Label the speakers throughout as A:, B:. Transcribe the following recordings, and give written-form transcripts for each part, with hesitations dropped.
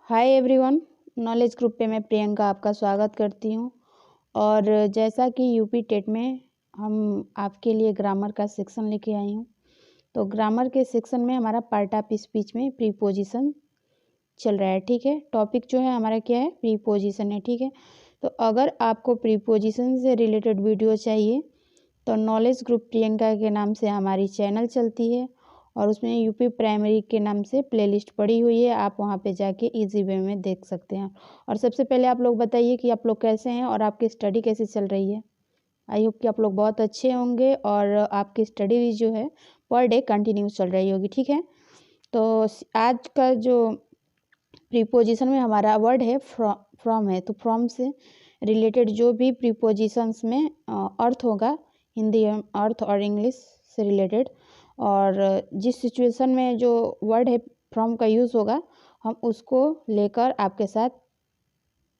A: Hi everyone, knowledge group पे मैं प्रियंका आपका स्वागत करती हूँ। और जैसा कि यूपी टेट में हम आपके लिए ग्रामर का सेक्शन लेके आई हूँ, तो ग्रामर के सेक्शन में हमारा पार्ट ऑफ स्पीच में प्रीपोजिशन चल रहा है। ठीक है, टॉपिक जो है हमारा क्या है, प्रीपोजिशन है। ठीक है, तो अगर आपको प्रीपोजिशन से रिलेटेड वीडियो चाहिए तो नॉलेज ग्रुप प्रियंका के नाम से हमारी चैनल चलती है और उसमें यूपी प्राइमरी के नाम से प्लेलिस्ट पड़ी हुई है। आप वहां पे जाके इजी वे में देख सकते हैं। और सबसे पहले आप लोग बताइए कि आप लोग कैसे हैं और आपकी स्टडी कैसी चल रही है। आई होप कि आप लोग बहुत अच्छे होंगे और आपकी स्टडी भी जो है पर डे कंटिन्यू चल रही होगी। ठीक है, तो आज का जो प्रीपोजिशन में हमारा वर्ड है फ्रॉम है, तो फ्रॉम से रिलेटेड जो भी प्रीपोजिशंस में अर्थ होगा, हिंदी अर्थ और इंग्लिश से रिलेटेड, और जिस सिचुएशन में जो वर्ड है फ्रॉम का यूज़ होगा, हम उसको लेकर आपके साथ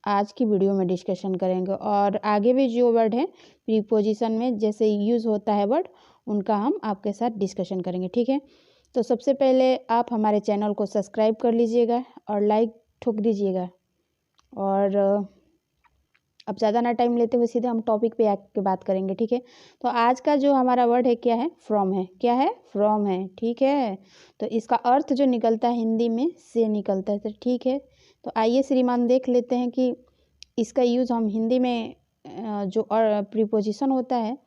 A: आज की वीडियो में डिस्कशन करेंगे। और आगे भी जो वर्ड है प्रीपोजिशन में जैसे यूज़ होता है वर्ड, उनका हम आपके साथ डिस्कशन करेंगे। ठीक है, तो सबसे पहले आप हमारे चैनल को सब्सक्राइब कर लीजिएगा और लाइक ठोक दीजिएगा। और अब ज़्यादा ना टाइम लेते हुए सीधे हम टॉपिक पे आके बात करेंगे। ठीक है, तो आज का जो हमारा वर्ड है क्या है, फ्रॉम है। क्या है, फ्रॉम है। ठीक है, तो इसका अर्थ जो निकलता है हिंदी में से निकलता है। तो ठीक है, तो आइए श्रीमान देख लेते हैं कि इसका यूज़ हम हिंदी में जो प्रीपोजिशन होता है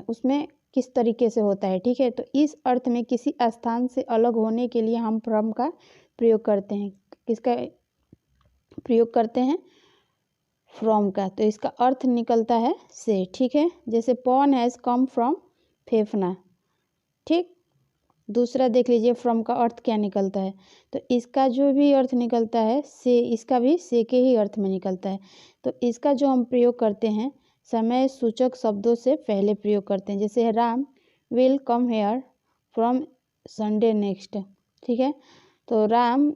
A: उसमें किस तरीके से होता है। ठीक है, तो इस अर्थ में किसी स्थान से अलग होने के लिए हम फ्रॉम का प्रयोग करते हैं। किसका प्रयोग करते हैं, फ्रॉम का। तो इसका अर्थ निकलता है से। ठीक है, जैसे पॉन हैज़ कम फ्रॉम फेफना। ठीक, दूसरा देख लीजिए फ्रॉम का अर्थ क्या निकलता है। तो इसका जो भी अर्थ निकलता है से, इसका भी से के ही अर्थ में निकलता है। तो इसका जो हम प्रयोग करते हैं समय सूचक शब्दों से पहले प्रयोग करते हैं। जैसे Ram will come here from Sunday next. ठीक है, तो राम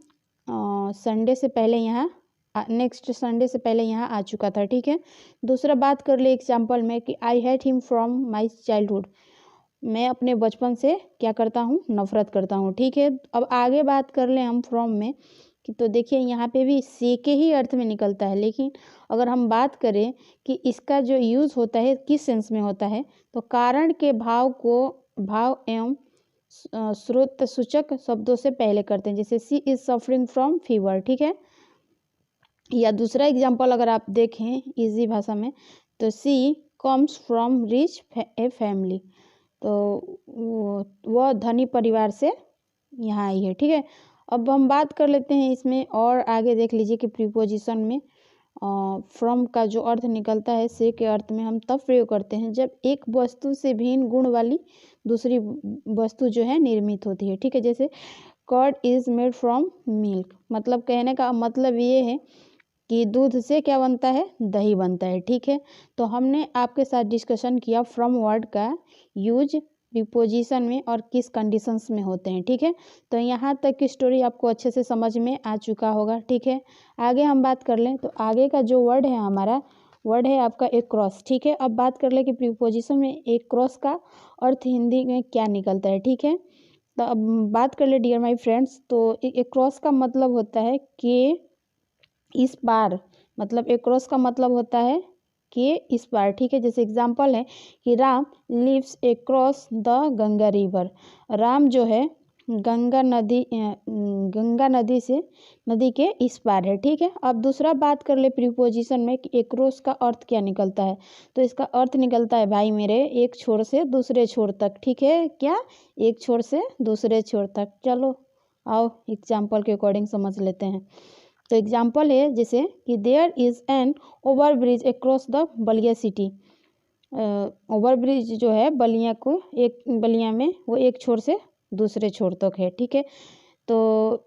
A: संडे से पहले यहाँ, नेक्स्ट संडे से पहले यहाँ आ चुका था। ठीक है, दूसरा बात कर ले एग्जाम्पल में कि I hate him from my childhood. मैं अपने बचपन से क्या करता हूँ, नफरत करता हूँ। ठीक है, अब आगे बात कर लें हम फ्रॉम में कि तो देखिए यहाँ पे भी से के ही अर्थ में निकलता है, लेकिन अगर हम बात करें कि इसका जो यूज़ होता है किस सेंस में होता है, तो कारण के भाव को भाव एवं स्रोत सूचक शब्दों से पहले करते हैं। जैसे सी इज सफरिंग फ्रॉम फीवर। ठीक है, या दूसरा एग्जाम्पल अगर आप देखें इजी भाषा में, तो she comes from rich a family. तो वह धनी परिवार से यहाँ आई है। ठीक है, अब हम बात कर लेते हैं इसमें और आगे देख लीजिए कि प्रीपोजिशन में फ्रॉम का जो अर्थ निकलता है से के अर्थ में हम तब प्रयोग करते हैं जब एक वस्तु से भिन्न गुण वाली दूसरी वस्तु जो है निर्मित होती है। ठीक है, जैसे curd is made from milk, मतलब कहने का मतलब ये है कि दूध से क्या बनता है, दही बनता है। ठीक है, तो हमने आपके साथ डिस्कशन किया फ्रॉम वर्ड का यूज प्रीपोजिशन में और किस कंडीशंस में होते हैं। ठीक है, तो यहाँ तक की स्टोरी आपको अच्छे से समझ में आ चुका होगा। ठीक है, आगे हम बात कर लें, तो आगे का जो वर्ड है हमारा वर्ड है आपका एक क्रॉस। ठीक है, अब बात कर ले कि प्रीपोजिशन में एक क्रॉस का अर्थ हिंदी में क्या निकलता है। ठीक है, तो अब बात कर ले डियर माई फ्रेंड्स, तो एक क्रॉस का मतलब होता है कि इस पार, मतलब एक्रॉस का मतलब होता है कि इस पार। ठीक है, जैसे एग्जाम्पल है कि Ram lives across the Ganga river. Ram जो है गंगा नदी से नदी के इस पार है। ठीक है, अब दूसरा बात कर ले प्रीपोजिशन में कि एक्रॉस का अर्थ क्या निकलता है। तो इसका अर्थ निकलता है भाई मेरे एक छोर से दूसरे छोर तक। ठीक है, क्या, एक छोर से दूसरे छोर तक। चलो आओ एग्जाम्पल के अकॉर्डिंग समझ लेते हैं। तो एग्जाम्पल है जैसे कि there is an over bridge across the Ballia city. Over bridge जो है बलिया को, एक बलिया में वो एक छोर से दूसरे छोर तक है। ठीक है, तो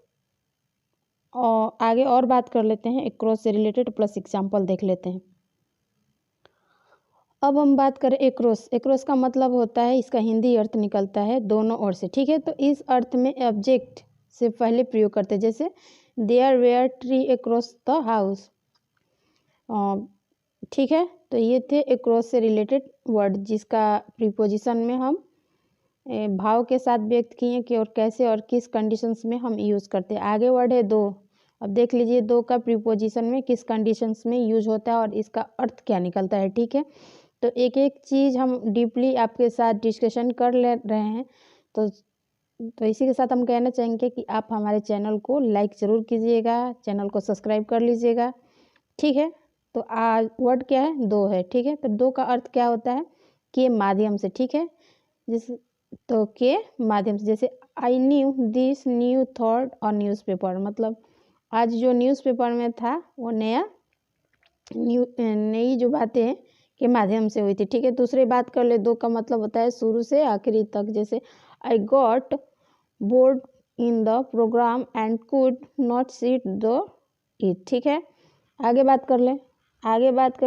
A: आगे और बात कर लेते हैं अक्रॉस से रिलेटेड प्लस एग्जाम्पल देख लेते हैं। अब हम बात करें एक्रॉस। एक्रॉस का मतलब होता है, इसका हिंदी अर्थ निकलता है दोनों ओर से। ठीक है, तो इस अर्थ में ऑब्जेक्ट से पहले प्रयोग करते हैं। जैसे there were tree across the house. ठीक है, तो ये थे अक्रॉस से रिलेटेड वर्ड जिसका प्रीपोजिशन में हम भाव के साथ व्यक्त किए कि और कैसे और किस कंडीशंस में हम यूज़ करते हैं। आगे वर्ड है दो, अब देख लीजिए 2 का प्रीपोजिशन में किस कंडीशंस में यूज होता है और इसका अर्थ क्या निकलता है। ठीक है, तो एक एक चीज़ हम डीपली आपके साथ डिस्कशन कर ले रहे हैं। तो इसी के साथ हम कहना चाहेंगे कि आप हमारे चैनल को लाइक ज़रूर कीजिएगा, चैनल को सब्सक्राइब कर लीजिएगा। ठीक है, तो आज वर्ड क्या है, 2 है। ठीक है, तो 2 का अर्थ क्या होता है, के माध्यम से। ठीक है, जैसे तो के माध्यम से, जैसे I knew this new thought और न्यूज़पेपर, मतलब आज जो न्यूज़पेपर में था वो नई जो बातें हैं के माध्यम से हुई थी। ठीक है, दूसरी बात कर ले, 2 का मतलब होता है शुरू से आखिरी तक। जैसे I got bored in the program and could not sit the it. ठीक है, आगे बात कर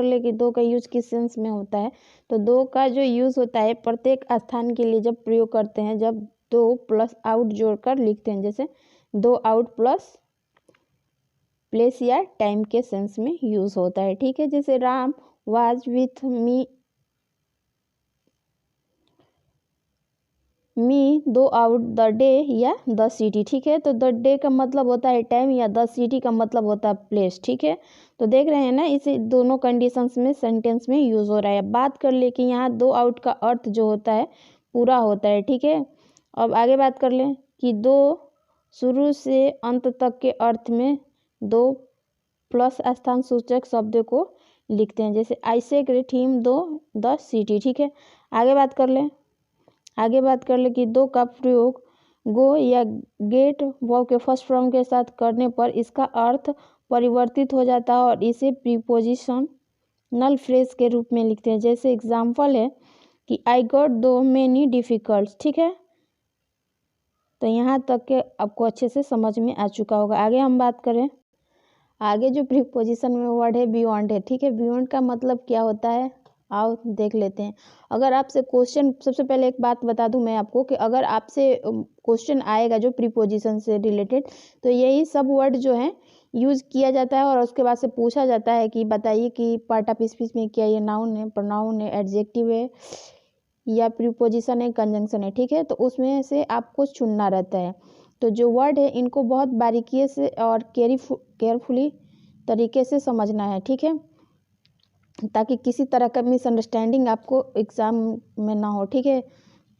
A: ले कि 2 का यूज किस सेंस में होता है। तो 2 का जो यूज होता है प्रत्येक स्थान के लिए जब प्रयोग करते हैं, जब 2 प्लस आउट जोड़कर लिखते हैं, जैसे 2 आउट प्लस प्लेस या टाइम के सेंस में यूज होता है। ठीक है, जैसे Ram was with me 2 out the day या द सिटी। ठीक है, तो द डे का मतलब होता है टाइम या द सिटी का मतलब होता है प्लेस। ठीक है, तो देख रहे हैं ना, इसे दोनों कंडीशंस में सेंटेंस में यूज हो रहा है। बात कर ले कि यहाँ 2 आउट का अर्थ जो होता है पूरा होता है। ठीक है, अब आगे बात कर ले कि 2 शुरू से अंत तक के अर्थ में 2 प्लस स्थान सूचक शब्द को लिखते हैं, जैसे आई से ग्रेट हिम दो द सिटी। ठीक है, आगे बात कर ले कि 2 का प्रयोग गो या गेट वर्ब के फर्स्ट फॉर्म के साथ करने पर इसका अर्थ परिवर्तित हो जाता है और इसे प्रीपोजिशनल फ्रेज के रूप में लिखते हैं। जैसे एग्जाम्पल है कि आई गॉट दो मेनी डिफिकल्ट। ठीक है, तो यहाँ तक के आपको अच्छे से समझ में आ चुका होगा। आगे हम बात करें, आगे जो प्रीपोजिशन में वर्ड है बियॉन्ड है। ठीक है, बियॉन्ड का मतलब क्या होता है, आओ देख लेते हैं। अगर आपसे क्वेश्चन, सबसे पहले एक बात बता दूं मैं आपको कि अगर आपसे क्वेश्चन आएगा जो प्रीपोजिशन से रिलेटेड, तो यही सब वर्ड जो है यूज़ किया जाता है और उसके बाद से पूछा जाता है कि बताइए कि पार्ट ऑफ स्पीच में क्या ये नाउन है, प्रोनाउन है, एडजेक्टिव है या प्रीपोजिशन है, कंजंक्शन है। ठीक है, तो उसमें से आपको चुनना रहता है। तो जो वर्ड है इनको बहुत बारीकी से और केयरफुली तरीके से समझना है। ठीक है, ताकि किसी तरह का मिसअंडरस्टैंडिंग आपको एग्ज़ाम में ना हो। ठीक है,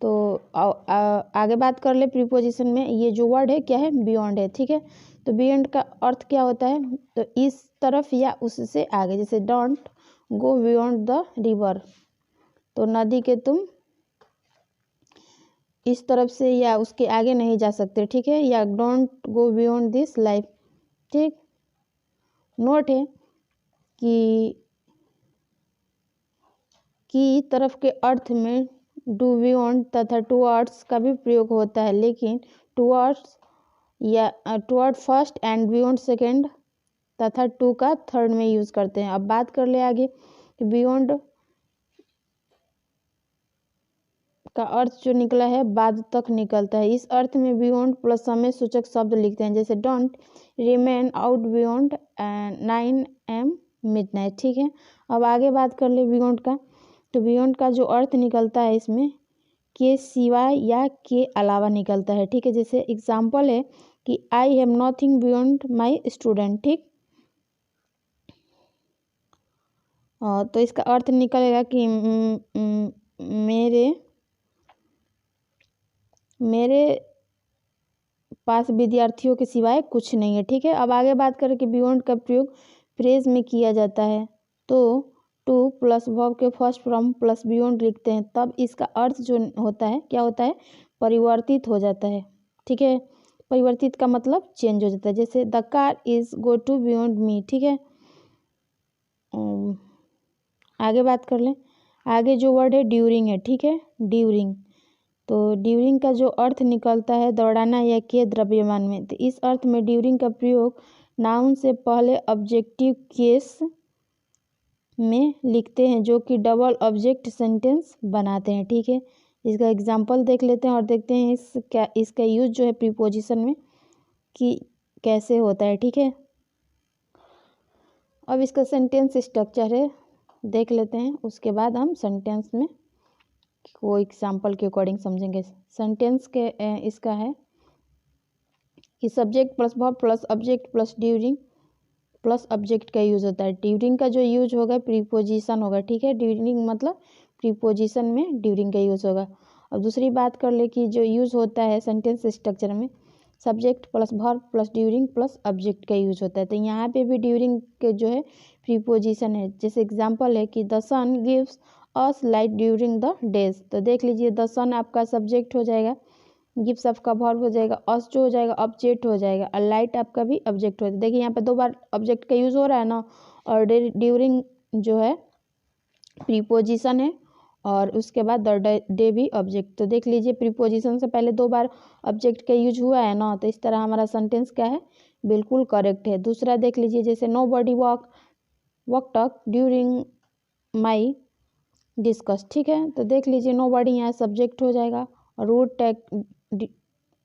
A: तो आगे बात कर ले प्रीपोजिशन में। ये जो वर्ड है क्या है, बियॉन्ड है। ठीक है, तो बियॉन्ड का अर्थ क्या होता है, तो इस तरफ या उससे आगे। जैसे don't go beyond the river, तो नदी के तुम इस तरफ से या उसके आगे नहीं जा सकते। ठीक है, या don't go beyond this life. ठीक, नोट है कि तरफ के अर्थ में डू बियॉन्ड तथा टुवर्ड्स का भी प्रयोग होता है, लेकिन टुवर्ड्स या toward first and beyond second तथा टू का थर्ड में यूज करते हैं। अब बात कर ले आगे कि बियॉन्ड का अर्थ जो निकला है बाद तक निकलता है। इस अर्थ में बियॉन्ड प्लस समय सूचक शब्द लिखते हैं, जैसे don't remain out beyond 9 AM midnight. ठीक है, अब आगे बात कर ले बियॉन्ड का। तो बियॉन्ड का जो अर्थ निकलता है इसमें के सिवाय या के अलावा निकलता है। ठीक है, जैसे एग्जाम्पल है कि I have nothing beyond my student. ठीक, तो इसका अर्थ निकलेगा कि मेरे पास विद्यार्थियों के सिवाय कुछ नहीं है। ठीक है, अब आगे बात करें कि बियॉन्ड का प्रयोग फ्रेज में किया जाता है, तो टू प्लस वर्ब के फर्स्ट फॉर्म प्लस बियॉन्ड लिखते हैं, तब इसका अर्थ जो होता है क्या होता है, परिवर्तित हो जाता है। ठीक है, परिवर्तित का मतलब चेंज हो जाता है। जैसे the car is go to beyond me. ठीक है, आगे बात कर लें। आगे जो वर्ड है ड्यूरिंग है। ठीक है, ड्यूरिंग, तो ड्यूरिंग का जो अर्थ निकलता है दौड़ाना या के द्रव्यमान में, तो इस अर्थ में ड्यूरिंग का प्रयोग नाउन से पहले ऑब्जेक्टिव केस में लिखते हैं, जो कि डबल ऑब्जेक्ट सेंटेंस बनाते हैं। ठीक है, इसका एग्जांपल देख लेते हैं और देखते हैं इसका यूज जो है प्रीपोजिशन में कि कैसे होता है। ठीक है, अब इसका सेंटेंस स्ट्रक्चर है देख लेते हैं, उसके बाद हम सेंटेंस में को एग्जाम्पल के अकॉर्डिंग समझेंगे। सेंटेंस के इसका है कि subject plus verb plus object plus during plus object का यूज़ होता है। ड्यूरिंग का जो यूज होगा प्रीपोजिशन होगा, ठीक है। ड्यूरिंग मतलब प्रीपोजिशन में ड्यूरिंग का यूज़ होगा। और दूसरी बात कर ले कि जो यूज़ होता है सेंटेंस स्ट्रक्चर में subject plus verb plus during plus object का यूज होता है। तो यहाँ पे भी ड्यूरिंग के जो है प्रीपोजिशन है। जैसे एग्जांपल है कि the sun gives us light during the days. तो देख लीजिए द सन आपका सब्जेक्ट हो जाएगा, गिव्स आपका वर्ब हो जाएगा, अस जो हो जाएगा ऑब्जेक्ट हो जाएगा, और लाइट आपका भी ऑब्जेक्ट हो जाएगा। देखिए यहाँ पे 2 बार ऑब्जेक्ट का यूज़ हो रहा है ना, और ड्यूरिंग जो है प्रीपोजिशन है और उसके बाद द डे भी ऑब्जेक्ट। तो देख लीजिए प्रीपोजिशन से पहले 2 बार ऑब्जेक्ट का यूज हुआ है ना, तो इस तरह हमारा सेंटेंस क्या है, बिल्कुल करेक्ट है। दूसरा देख लीजिए जैसे nobody walked during my discuss, ठीक है। तो देख लीजिए नो बॉडी यहाँ सब्जेक्ट हो जाएगा और रूट टैग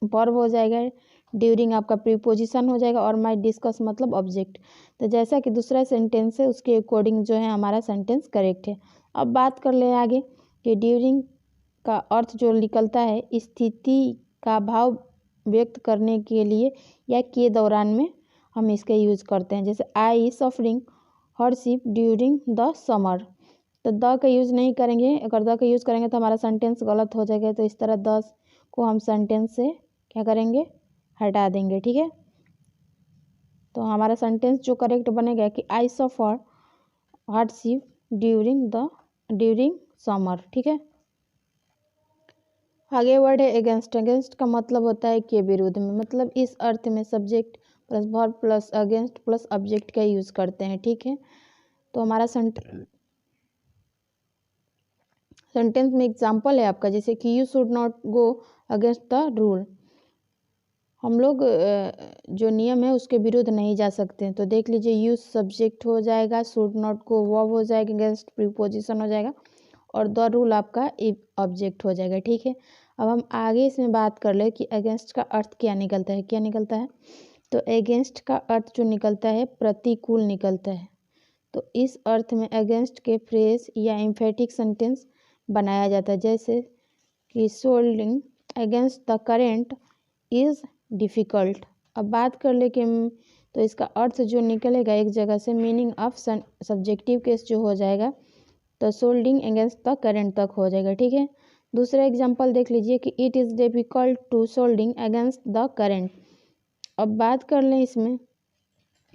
A: वर्ब हो जाएगा, ड्यूरिंग आपका प्रीपोजिशन हो जाएगा और माई डिस्कस मतलब ऑब्जेक्ट। तो जैसा कि दूसरा सेंटेंस है उसके अकॉर्डिंग जो है हमारा सेंटेंस करेक्ट है। अब बात कर ले आगे कि ड्यूरिंग का अर्थ जो निकलता है स्थिति का भाव व्यक्त करने के लिए या के दौरान में हम इसका यूज करते हैं। जैसे I suffering hardship during the summer. तो द का यूज़ नहीं करेंगे, अगर द का यूज़ करेंगे तो हमारा सेंटेंस गलत हो जाएगा। तो इस तरह द को हम सेंटेंस से क्या करेंगे, हटा देंगे, ठीक है। तो हमारा सेंटेंस जो करेक्ट बनेगा कि आई सफर हार्डशिप ड्यूरिंग समर, ठीक है। आगे वर्ड है अगेंस्ट। अगेंस्ट का मतलब होता है के विरुद्ध में, मतलब इस अर्थ में subject plus verb plus against plus object का यूज़ करते हैं, ठीक है। तो हमारा सेंटेंस में एग्जाम्पल है आपका जैसे कि you should not go against the rule. हम लोग जो नियम है उसके विरुद्ध नहीं जा सकते हैं। तो देख लीजिए यूज सब्जेक्ट हो जाएगा, शुड नॉट को वर्ब हो जाएगा, अगेंस्ट प्रीपोजिशन हो जाएगा और द रूल आपका ऑब्जेक्ट हो जाएगा, ठीक है। अब हम आगे इसमें बात कर ले कि अगेंस्ट का अर्थ क्या निकलता है, क्या निकलता है। तो अगेंस्ट का अर्थ जो निकलता है प्रतिकूल निकलता है। तो इस अर्थ में अगेंस्ट के फ्रेज या एम्फेटिक सेंटेंस बनाया जाता है, जैसे कि soldering against the current is difficult. अब बात कर ले कि तो इसका अर्थ जो निकलेगा एक जगह से मीनिंग ऑफ सब्जेक्टिव केस जो हो जाएगा, तो सोल्डिंग अगेंस्ट द करेंट तक हो जाएगा, ठीक है। दूसरा एग्जांपल देख लीजिए कि it is difficult to soldering against the current. अब बात कर लें इसमें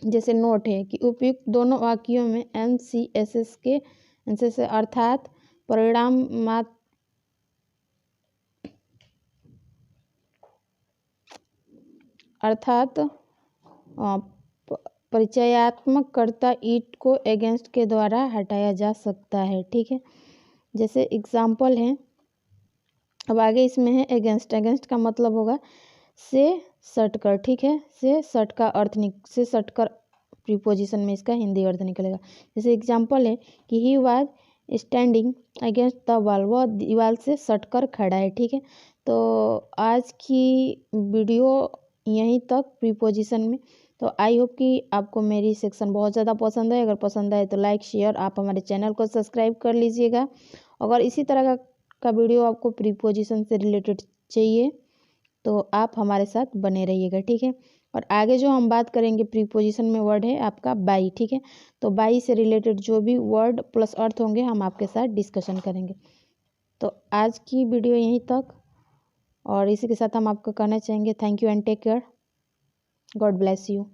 A: जैसे नोट है कि उपयुक्त दोनों वाक्यों में NCSS के NCSS अर्थात परिचयात्मक कर्ता ईट को अगेंस्ट के द्वारा हटाया जा सकता है, ठीक है। जैसे एग्जाम्पल है, अब आगे इसमें है अगेंस्ट। अगेंस्ट का मतलब होगा से सटकर, ठीक है। से सट का अर्थ से सटकर प्रीपोजिशन में इसका हिंदी अर्थ निकलेगा। जैसे एग्जाम्पल है कि he was standing against the wall, वह दीवार से सटकर खड़ा है, ठीक है। तो आज की वीडियो यहीं तक प्रीपोजिशन में। तो आई होप कि आपको मेरी सेक्शन बहुत ज़्यादा पसंद है। अगर पसंद आए तो लाइक शेयर, आप हमारे चैनल को सब्सक्राइब कर लीजिएगा। अगर इसी तरह का वीडियो आपको प्रीपोजिशन से रिलेटेड चाहिए तो आप हमारे साथ बने रहिएगा, ठीक है। और आगे जो हम बात करेंगे प्रीपोजिशन में वर्ड है आपका बाई, ठीक है। तो बाई से रिलेटेड जो भी वर्ड प्लस अर्थ होंगे हम आपके साथ डिस्कशन करेंगे। तो आज की वीडियो यहीं तक, और इसी के साथ हम आपको कहना चाहेंगे thank you and take care, God bless you.